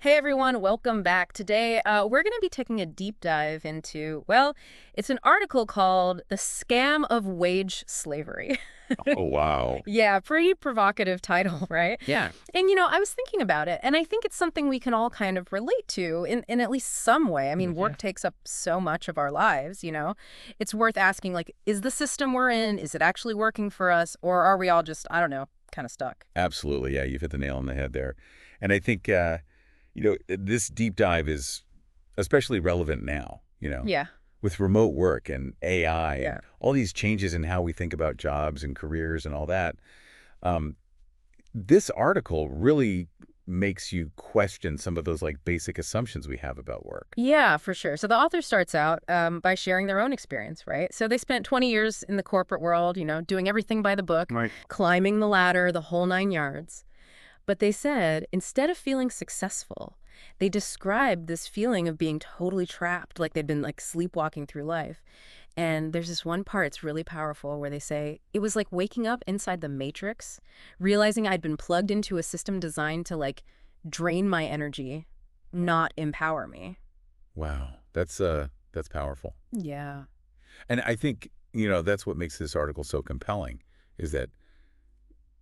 Hey everyone, welcome back. Today, we're going to be taking a deep dive into, well, it's an article called The Scam of Wage Slavery. Oh, wow. Yeah, pretty provocative title, right? Yeah. And, I was thinking about it, and I think it's something we can all kind of relate to in at least some way. I mean, Yeah. work takes up so much of our lives. It's worth asking, like, is the system we're in, is it actually working for us, or are we all just, I don't know, kind of stuck? Absolutely. Yeah, you've hit the nail on the head there. And I think, this deep dive is especially relevant now, Yeah, with remote work and AI and yeah. all these changes in how we think about jobs and careers and all that. Um, this article really makes you question some of those like basic assumptions we have about work. Yeah, for sure. So the author starts out by sharing their own experience, right? So they spent 20 years in the corporate world, doing everything by the book, Right. climbing the ladder, the whole 9 yards. But they said instead of feeling successful, they described this feeling of being totally trapped, like they'd been like sleepwalking through life. And there's this one part, it's really powerful, where they say it was like waking up inside the matrix, realizing I'd been plugged into a system designed to like drain my energy, not empower me. Wow. That's powerful. Yeah. And I think, that's what makes this article so compelling is that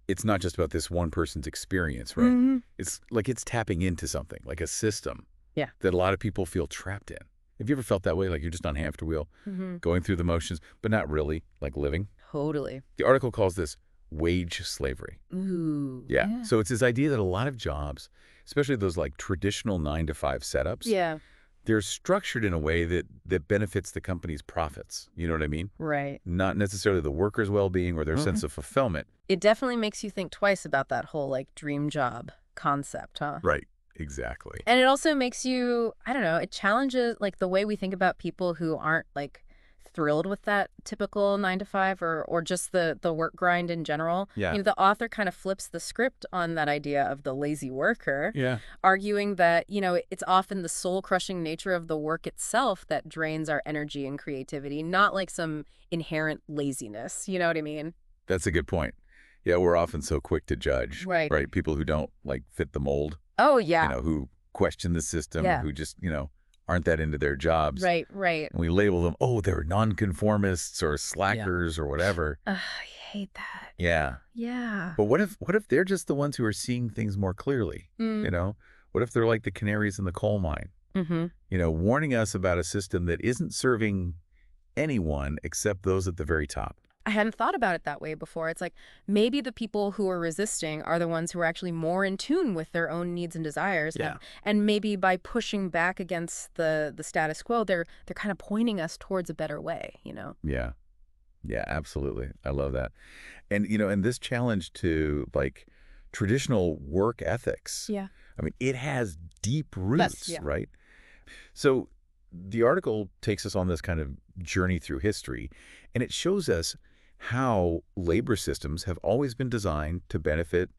it's not just about this one person's experience, right? Hmm. It's like it's tapping into something, like a system Yeah. that a lot of people feel trapped in. Have you ever felt that way? Like you're just on hamster wheel, Hmm. going through the motions, but not really like living? Totally. The article calls this wage slavery. Ooh. Yeah. Yeah. So it's this idea that a lot of jobs, especially those like traditional 9 to 5 setups, Yeah. they're structured in a way that benefits the company's profits. You know what I mean? Right. Not necessarily the worker's well-being or their Mhm. sense of fulfillment. It definitely makes you think twice about that whole like dream job concept, huh? Right. Exactly. And it also makes you, I don't know, it challenges like the way we think about people who aren't like thrilled with that typical 9 to 5 or just the work grind in general. Yeah. The author kind of flips the script on that idea of the lazy worker, Yeah. arguing that, it's often the soul-crushing nature of the work itself that drains our energy and creativity, not like some inherent laziness. You know what I mean? That's a good point. Yeah, we're often so quick to judge, Right. right? People who don't like fit the mold, Oh, yeah. who question the system, Yeah. who just, aren't that into their jobs. Right, right. And we label them, oh, they're nonconformists or Yeah. slackers or whatever. Ugh, I hate that. Yeah. Yeah. But what if they're just the ones who are seeing things more clearly? Mm. You know? What if they're like the canaries in the coal mine? Mm-hmm. Warning us about a system that isn't serving anyone except those at the very top. I hadn't thought about it that way before. It's like maybe the people who are resisting are the ones who are actually more in tune with their own needs and desires. Yeah. And maybe by pushing back against the status quo, they're kind of pointing us towards a better way. Yeah. Yeah, absolutely. I love that. And this challenge to like traditional work ethics, Yeah. I mean, it has deep roots, Yeah. right? So the article takes us on this kind of journey through history, and it shows us how labor systems have always been designed to benefit,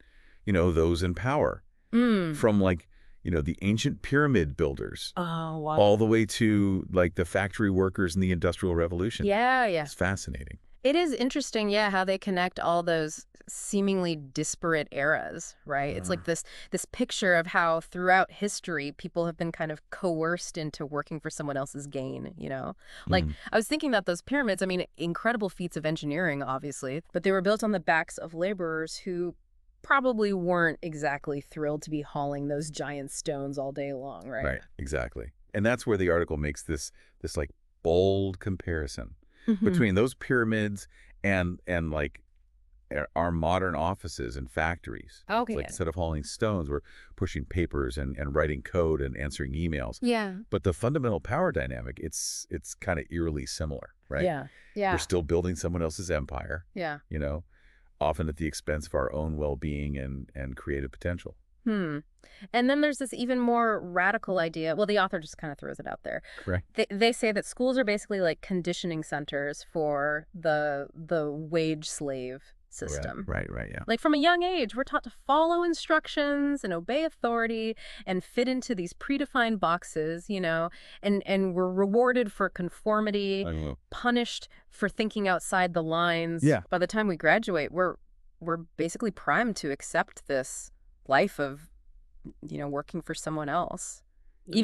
those in power. Mm. From like, the ancient pyramid builders Oh, wow. all the way to like the factory workers in the Industrial Revolution. Yeah, yeah. It's fascinating. It is interesting, yeah, how they connect all those seemingly disparate eras, right? It's like this picture of how throughout history people have been kind of coerced into working for someone else's gain. Like Mhm. I was thinking that those pyramids, I mean, incredible feats of engineering, obviously, but they were built on the backs of laborers who probably weren't exactly thrilled to be hauling those giant stones all day long, right? Right, exactly. And that's where the article makes this like bold comparison Hmm. between those pyramids and like our modern offices and factories. It's Okay. like instead of hauling stones, we're pushing papers and writing code and answering emails. Yeah. But the fundamental power dynamic, it's kind of eerily similar, right? Yeah. Yeah. We're still building someone else's empire, Yeah. often at the expense of our own well-being and creative potential. Hmm. And then there's this even more radical idea. Well, the author just kind of throws it out there. Correct. They say that schools are basically like conditioning centers for the wage slave system. Right, yeah. Like from a young age, we're taught to follow instructions and obey authority and fit into these predefined boxes, and we're rewarded for conformity, I know. punished for thinking outside the lines. Yeah. By the time we graduate, we're basically primed to accept this life of working for someone else, Okay.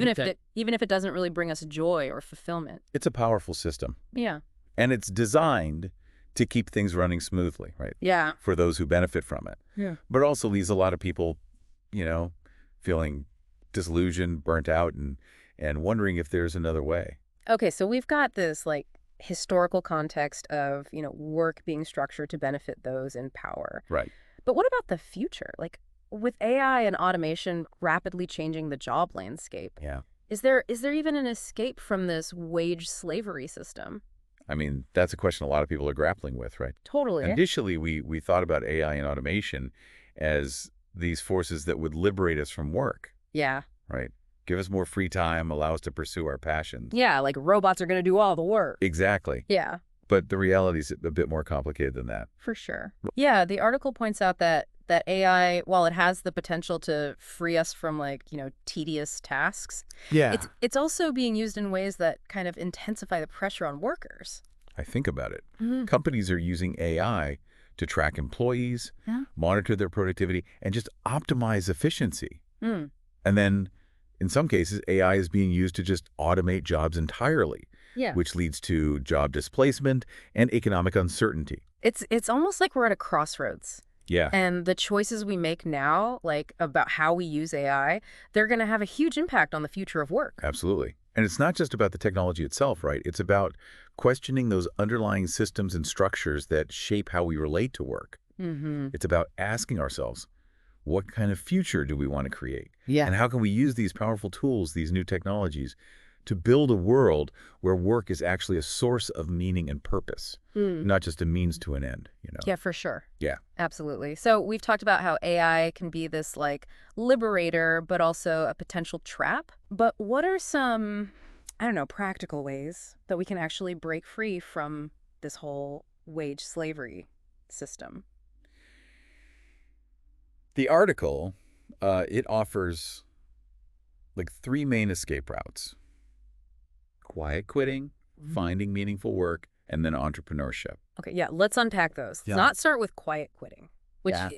even if it doesn't really bring us joy or fulfillment. It's a powerful system, Yeah. and it's designed to keep things running smoothly, right, Yeah. for those who benefit from it. Yeah. But it also leaves a lot of people, you know, feeling disillusioned, burnt out, and wondering if there's another way. Okay, so we've got this like historical context of, work being structured to benefit those in power. Right. But what about the future? Like with AI and automation rapidly changing the job landscape, Yeah. is there even an escape from this wage slavery system? I mean, that's a question a lot of people are grappling with, right? Totally. Initially, we thought about AI and automation as these forces that would liberate us from work, Yeah. right? Give us more free time, allow us to pursue our passions. Yeah, like robots are going to do all the work. Exactly. Yeah, But the reality is a bit more complicated than that. for sure. Yeah, the article points out that AI, while it has the potential to free us from like, tedious tasks, Yeah. it's also being used in ways that kind of intensify the pressure on workers. I think about it. Mhm. Companies are using AI to track employees, Yeah. monitor their productivity, and just optimize efficiency. Mm. And then, in some cases, AI is being used to just automate jobs entirely, Yeah. which leads to job displacement and economic uncertainty. It's almost like we're at a crossroads. Yeah, And the choices we make now, like about how we use AI, they're going to have a huge impact on the future of work. absolutely. And it's not just about the technology itself, right? It's about questioning those underlying systems and structures that shape how we relate to work. Mm-hmm. It's about asking ourselves, what kind of future do we want to create? Yeah. And how can we use these powerful tools, these new technologies, to build a world where work is actually a source of meaning and purpose, Mm. not just a means to an end, you know? Yeah, for sure. Yeah. Absolutely. So we've talked about how AI can be this like liberator, but also a potential trap. But what are some, I don't know, practical ways that we can actually break free from this whole wage slavery system? The article, it offers like three main escape routes: quiet quitting, Mhm. finding meaningful work, and then entrepreneurship. Okay, yeah, let's unpack those. Yeah. Let's not start with quiet quitting, which, Yeah.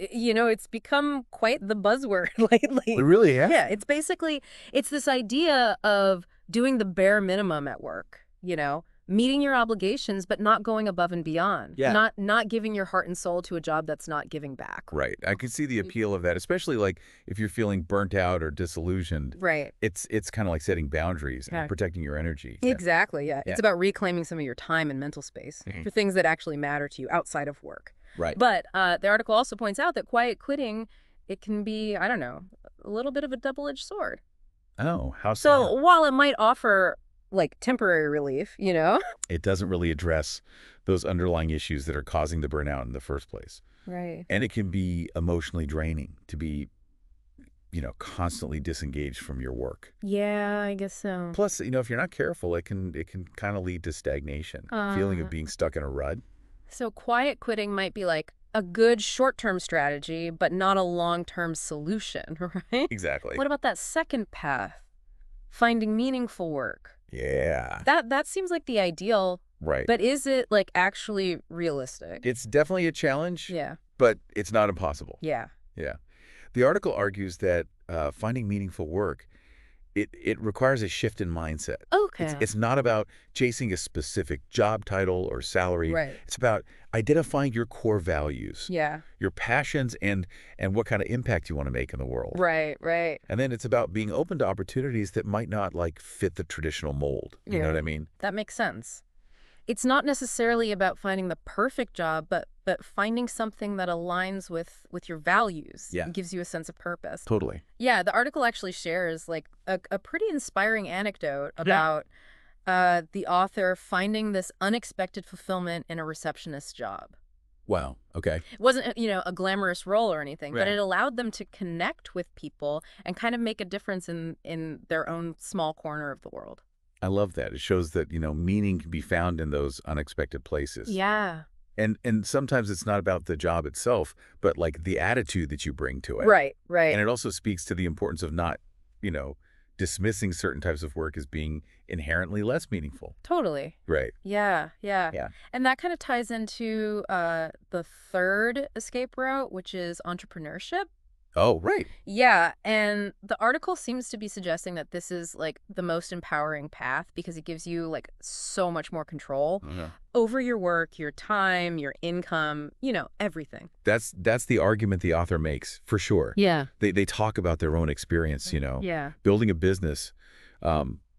it's become quite the buzzword lately. really has? Yeah, it's this idea of doing the bare minimum at work, meeting your obligations, but not going above and beyond. Yeah. Not giving your heart and soul to a job that's not giving back. Right. I can see the appeal of that, especially like if you're feeling burnt out or disillusioned. Right. It's kind of like setting boundaries Yeah. and protecting your energy. Exactly, yeah. Yeah. It's about reclaiming some of your time and mental space Mhm. for things that actually matter to you outside of work. Right. But the article also points out that quiet quitting, it can be, I don't know, a little bit of a double-edged sword. Oh, how So so? while it might offer like temporary relief, It doesn't really address those underlying issues that are causing the burnout in the first place. Right. And it can be emotionally draining to be, constantly disengaged from your work. Yeah, I guess so. Plus, if you're not careful, it can kind of lead to stagnation, feeling of being stuck in a rut. So quiet quitting might be like a good short-term strategy, but not a long-term solution, right? Exactly. What about that second path? Finding meaningful work. Yeah. That seems like the ideal, Right. but is it like actually realistic? It's definitely a challenge, Yeah. but it's not impossible. Yeah. Yeah. The article argues that finding meaningful work, it requires a shift in mindset. Okay. It's not about chasing a specific job title or salary. Right. It's about identifying your core values, Yeah. your passions, and what kind of impact you want to make in the world. Right, right. And then it's about being open to opportunities that might not like fit the traditional mold. You know Yeah. what I mean? That makes sense. It's not necessarily about finding the perfect job, but finding something that aligns with your values. Yeah. And gives you a sense of purpose. Totally. Yeah, the article actually shares like a pretty inspiring anecdote about the author finding this unexpected fulfillment in a receptionist job. Wow. Okay. It wasn't, a glamorous role or anything, but Right. it allowed them to connect with people and kind of make a difference in their own small corner of the world. I love that. It shows that, meaning can be found in those unexpected places. Yeah. And sometimes it's not about the job itself, but like the attitude that you bring to it. Right, right. And it also speaks to the importance of not, dismissing certain types of work as being inherently less meaningful. Totally. Right. Yeah, yeah. Yeah. And that kind of ties into the third escape route, which is entrepreneurship. Oh, right. Yeah, and the article seems to be suggesting that this is like the most empowering path because it gives you like so much more control Yeah. over your work, your time, your income, everything. That's the argument the author makes, for sure. Yeah. They talk about their own experience, Yeah. building a business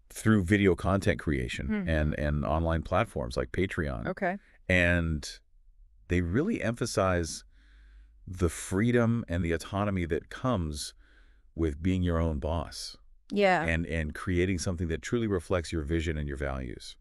through video content creation Hmm. and online platforms like Patreon. Okay. And they really emphasize the freedom and the autonomy that comes with being your own boss Yeah. and creating something that truly reflects your vision and your values.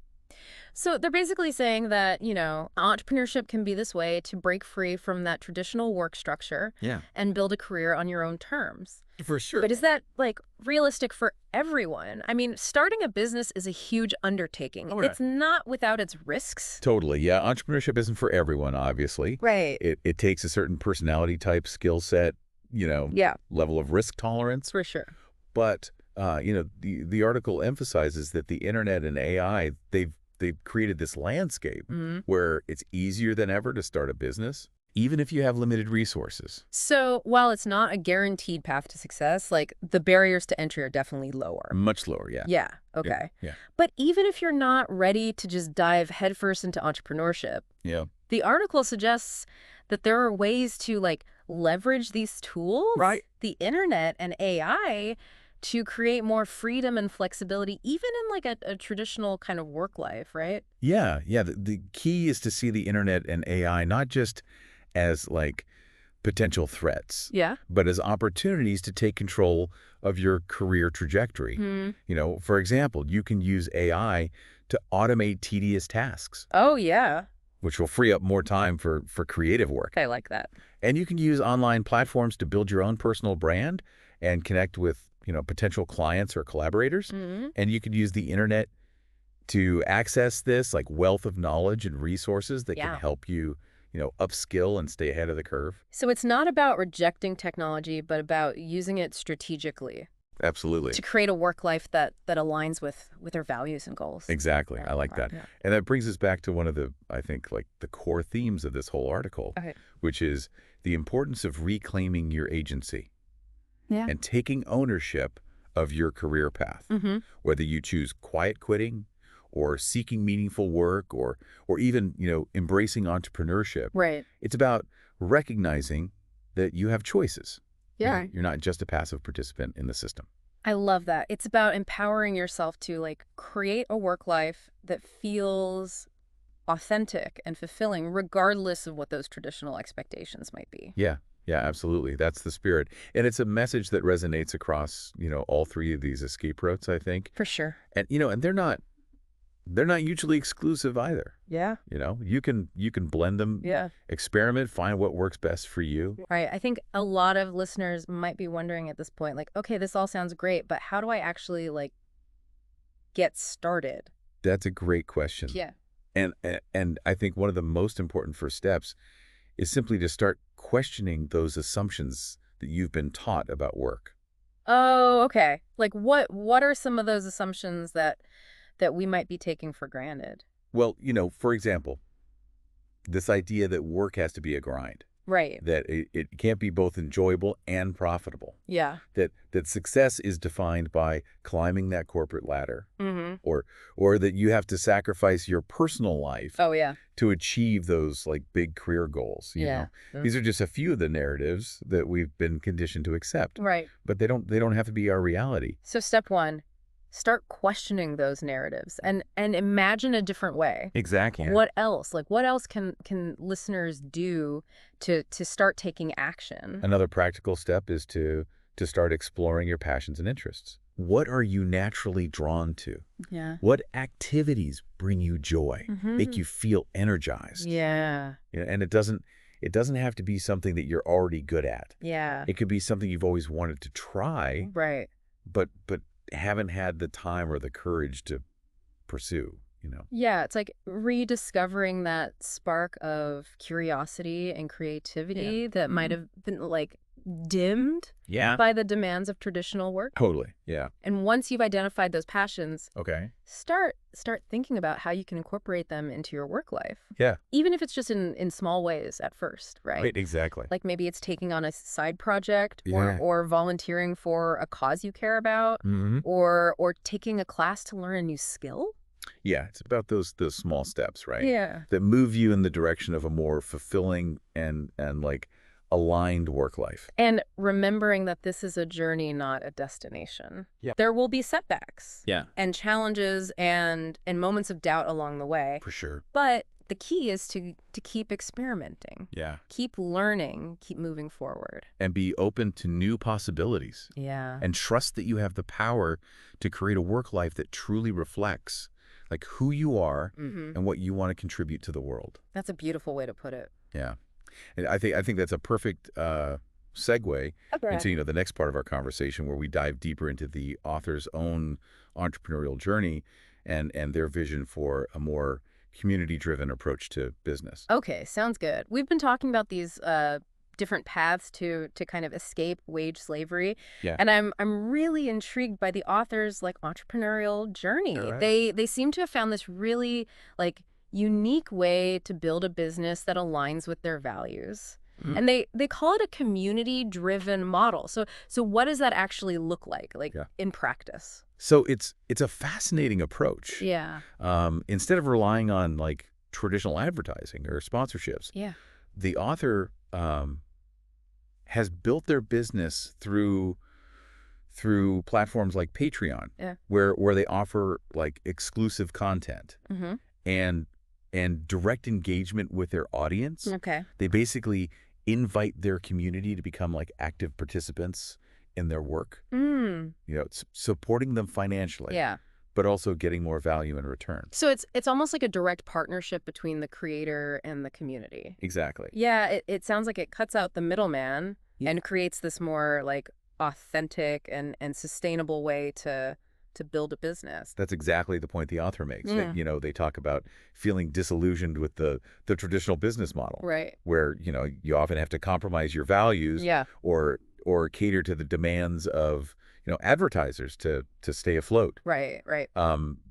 So they're basically saying that, entrepreneurship can be this way to break free from that traditional work structure Yeah, and build a career on your own terms. for sure. But is that like realistic for everyone? I mean, starting a business is a huge undertaking. Oh, yeah. It's not without its risks. Totally. Yeah, entrepreneurship isn't for everyone, obviously. Right. It takes a certain personality type, skill set, Yeah, level of risk tolerance. for sure. But the article emphasizes that the internet and AI, they've created this landscape Hmm. where it's easier than ever to start a business, even if you have limited resources. So while it's not a guaranteed path to success, like the barriers to entry are definitely lower. Much lower, yeah. Yeah, Yeah. okay. Yeah. But even if you're not ready to just dive headfirst into entrepreneurship, Yeah. the article suggests that there are ways to like leverage these tools, Right. the internet and AI, to create more freedom and flexibility, even in like a traditional kind of work life, right? Yeah. Yeah. The key is to see the internet and AI not just as like potential threats, Yeah. but as opportunities to take control of your career trajectory. Hmm. For example, you can use AI to automate tedious tasks, Oh, yeah. which will free up more time for creative work. I like that. And you can use online platforms to build your own personal brand and connect with, potential clients or collaborators. Hmm. And you could use the internet to access this like wealth of knowledge and resources that can Yeah. help you, upskill and stay ahead of the curve. So it's not about rejecting technology, but about using it strategically Absolutely. to create a work life that aligns with our values and goals. Exactly. I like that. Yeah. And that brings us back to one of the, I think, like the core themes of this whole article, Okay. which is the importance of reclaiming your agency Yeah. and taking ownership of your career path, Mm-hmm. whether you choose quiet quitting or seeking meaningful work or even, embracing entrepreneurship. Right. It's about recognizing that you have choices. Yeah. You're not just a passive participant in the system. I love that. It's about empowering yourself to like create a work life that feels authentic and fulfilling, regardless of what those traditional expectations might be. Yeah. Yeah, absolutely. That's the spirit. And it's a message that resonates across, all three of these escape routes, I think. For sure. And and they're not mutually exclusive either. Yeah. You can blend them, Yeah. experiment, find what works best for you. Right. I think a lot of listeners might be wondering at this point, like, okay, this all sounds great, but how do I actually like get started? That's a great question. Yeah. And I think one of the most important first steps is simply to start questioning those assumptions that you've been taught about work. Oh, okay. Like what are some of those assumptions that we might be taking for granted? Well, for example, this idea that work has to be a grind, Right. that it can't be both enjoyable and profitable, Yeah. that success is defined by climbing that corporate ladder, Mm-hmm. or that you have to sacrifice your personal life Oh, yeah. to achieve those like big career goals. Yeah. These are just a few of the narratives that we've been conditioned to accept, Right. but they don't have to be our reality. So step one, start questioning those narratives and imagine a different way. Exactly. What else? Like what else can listeners do to start taking action? Another practical step is to start exploring your passions and interests. What are you naturally drawn to? Yeah. What activities bring you joy, Mm-hmm. make you feel energized? Yeah. And it doesn't have to be something that you're already good at. Yeah. It could be something you've always wanted to try, Right. but haven't had the time or the courage to pursue. Yeah, it's like rediscovering that spark of curiosity and creativity that might have been like dimmed Yeah. by the demands of traditional work. Totally. Yeah. And once you've identified those passions, Okay. start thinking about how you can incorporate them into your work life. Yeah. Even if it's just in small ways at first, right? Right. Exactly. Like maybe it's taking on a side project Yeah. or volunteering for a cause you care about Mm-hmm. or taking a class to learn a new skill. Yeah. It's about those small steps, right? Yeah. That move you in the direction of a more fulfilling and like aligned work life. And remembering that this is a journey, not a destination. Yeah. There will be setbacks Yeah. and challenges and moments of doubt along the way. For sure. But the key is to keep experimenting, Yeah. keep learning, keep moving forward. And be open to new possibilities. Yeah. And trust that you have the power to create a work life that truly reflects like who you are and what you want to contribute to the world. That's a beautiful way to put it. Yeah. And I think that's a perfect segue Okay. into the next part of our conversation, where we dive deeper into the author's own entrepreneurial journey and their vision for a more community-driven approach to business. Okay, sounds good. We've been talking about these different paths to kind of escape wage slavery. Yeah. And I'm really intrigued by the author's like entrepreneurial journey. All right. They seem to have found this really like unique way to build a business that aligns with their values. And they call it a community-driven model. So what does that actually look like Yeah. in practice? So it's a fascinating approach. Yeah. Instead of relying on like traditional advertising or sponsorships, Yeah. the author has built their business through platforms like Patreon, Yeah. where they offer like exclusive content Mm-hmm. and direct engagement with their audience. Okay. They basically invite their community to become like active participants in their work. It's supporting them financially, Yeah. but also getting more value in return. So it's almost like a direct partnership between the creator and the community. Exactly. Yeah, it sounds like it cuts out the middleman Yeah. and creates this more like authentic and sustainable way to build a business. That's exactly the point the author makes. Yeah. They talk about feeling disillusioned with the traditional business model, Right. where, you often have to compromise your values Yeah. or cater to the demands of, advertisers to stay afloat. Right. Right.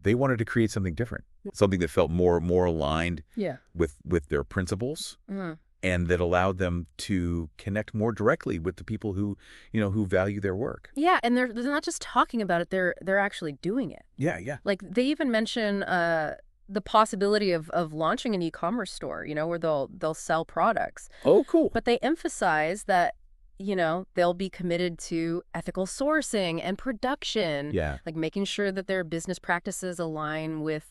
They wanted to create something different, something that felt more aligned Yeah. with their principles, Mm. and that allowed them to connect more directly with the people who value their work. Yeah, and they're not just talking about it, they're actually doing it. Yeah, yeah. Like they even mention the possibility of launching an e-commerce store, where they'll sell products. Oh, cool. But they emphasize that, they'll be committed to ethical sourcing and production, Yeah. like making sure that their business practices align with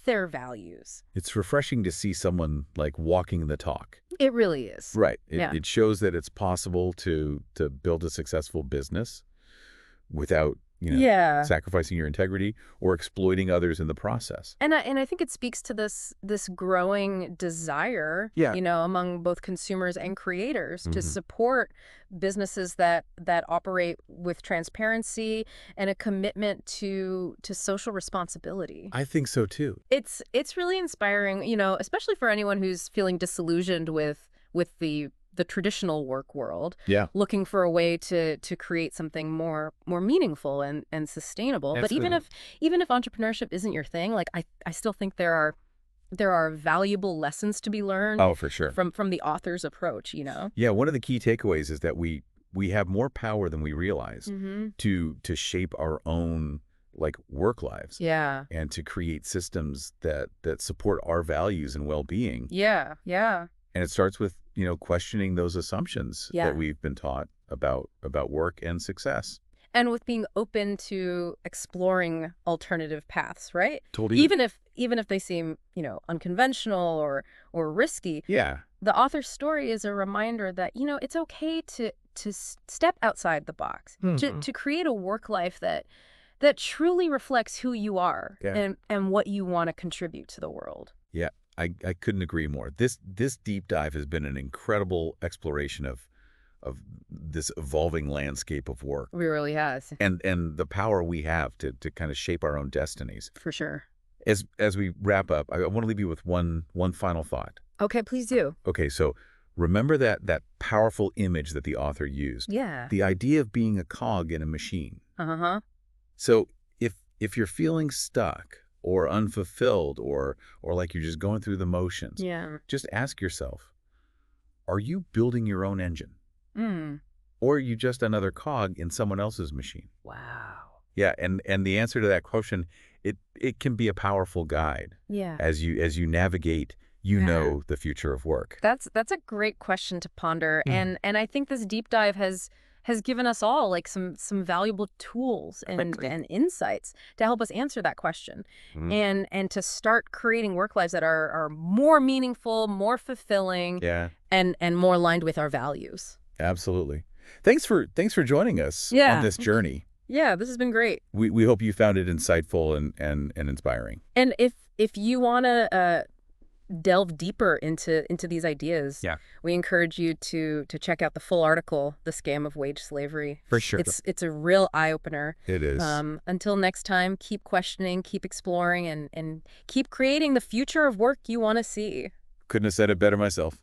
their values. It's refreshing to see someone like walking the talk. It really is. Right. Yeah. It shows that it's possible to build a successful business without, Yeah. sacrificing your integrity or exploiting others in the process. And I think it speaks to this growing desire, Yeah. Among both consumers and creators to Mhm. support businesses that operate with transparency and a commitment to social responsibility. I think so too. It's really inspiring, especially for anyone who's feeling disillusioned with the traditional work world, Yeah. looking for a way to create something more meaningful and sustainable. But even if entrepreneurship isn't your thing, like I still think there are valuable lessons to be learned Oh, for sure. from the author's approach, Yeah, one of the key takeaways is that we have more power than we realize Mm-hmm. to shape our own like work lives Yeah. and to create systems that support our values and well-being. Yeah. Yeah. And it starts with, questioning those assumptions Yeah. that we've been taught about work and success. And with being open to exploring alternative paths, right? Totally. Even if they seem, unconventional or risky, Yeah. the author's story is a reminder that, it's okay to step outside the box, to create a work life that truly reflects who you are Yeah. and what you want to contribute to the world. Yeah. I couldn't agree more. This deep dive has been an incredible exploration of this evolving landscape of work It really has, and the power we have to kind of shape our own destinies. for sure. As we wrap up, I want to leave you with one final thought. Okay, please do. Okay, so Remember that powerful image that the author used, Yeah. the idea of being a cog in a machine. Uh-huh. So if you're feeling stuck or unfulfilled or like you're just going through the motions, Yeah. just ask yourself, are you building your own engine? Mm. Or are you just another cog in someone else's machine? Wow. Yeah, and the answer to that question, it can be a powerful guide Yeah. as you navigate, Yeah. the future of work. That's a great question to ponder, and I think this deep dive has given us all like some valuable tools and insights to help us answer that question, Mhm. and to start creating work lives that are more meaningful, more fulfilling, Yeah, and more aligned with our values. absolutely. Thanks for joining us on Yeah. this journey. Yeah, this has been great. We hope you found it insightful and inspiring. And if you want to delve deeper into these ideas, Yeah. we encourage you to check out the full article, "The Scam of Wage Slavery." For sure. It's a real eye-opener. It is. Until next time, keep questioning, keep exploring, and keep creating the future of work you want to see. Couldn't have said it better myself.